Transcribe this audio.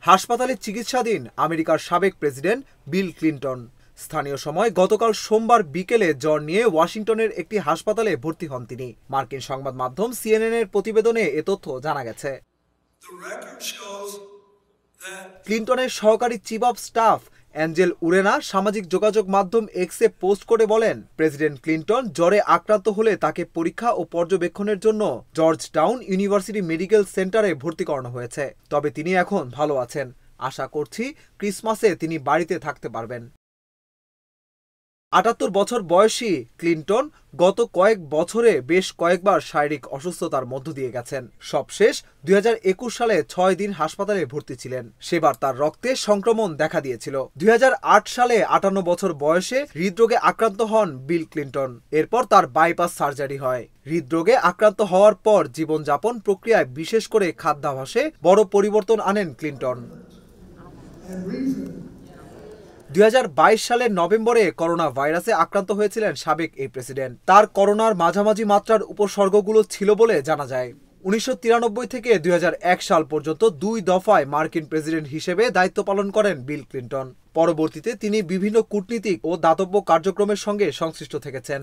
হাসপাতালে চিকিৎসাধীন আমেরিকার সাবেক প্রেসিডেন্ট বিল ক্লিন্টন স্থানীয় সময় গতকাল সোমবার বিকেলে জ্বর নিয়ে ওয়াশিংটনের একটি হাসপাতালে ভর্তি হন তিনি। মার্কিন সংবাদ মাধ্যম সিএনএন-এর প্রতিবেদনে এ তথ্য জানা গেছে। ক্লিন্টনের সহকারী চিফ অব স্টাফ অ্যাঞ্জেল উরেনা সামাজিক যোগাযোগ মাধ্যম এক্সে পোস্ট করে বলেন, প্রেসিডেন্ট ক্লিন্টন জ্বরে আক্রান্ত হলে তাকে পরীক্ষা ও পর্যবেক্ষণের জন্য জর্জ টাউন ইউনিভার্সিটি মেডিকেল সেন্টারে ভর্তি করানো হয়েছে। তবে তিনি এখন ভালো আছেন। আশা করছি ক্রিসমাসে তিনি বাড়িতে থাকতে পারবেন। ৭৮ বছর বয়সী ক্লিন্টন গত কয়েক বছরে বেশ কয়েকবার শারীরিক অসুস্থতার মধ্য দিয়ে গেছেন। সবশেষ ২০২১ সালে ৬ দিন হাসপাতালে ভর্তি ছিলেন। সেবার তার রক্তে সংক্রমণ দেখা দিয়েছিল। ২০০৮ সালে ৫৮ বছর বয়সে হৃদরোগে আক্রান্ত হন বিল ক্লিন্টন। এরপর তার বাইপাস সার্জারি হয়। হৃদরোগে আক্রান্ত হওয়ার পর জীবনযাপন প্রক্রিয়ায় বিশেষ করে খাদ্যাভ্যাসে বড় পরিবর্তন আনেন ক্লিন্টন। ২০২২ সালের নভেম্বরে করোনা ভাইরাসে আক্রান্ত হয়েছিলেন সাবেক এই প্রেসিডেন্ট। তার করোনার মাঝামাঝি মাত্রার উপসর্গগুলো ছিল বলে জানা যায়। ১৯৯৩ থেকে ২০০১ সাল পর্যন্ত ২ দফায় মার্কিন প্রেসিডেন্ট হিসেবে দায়িত্ব পালন করেন বিল ক্লিন্টন। পরবর্তীতে তিনি বিভিন্ন কূটনীতিক ও দাতব্য কার্যক্রমের সঙ্গে সংশ্লিষ্ট থেকেছেন।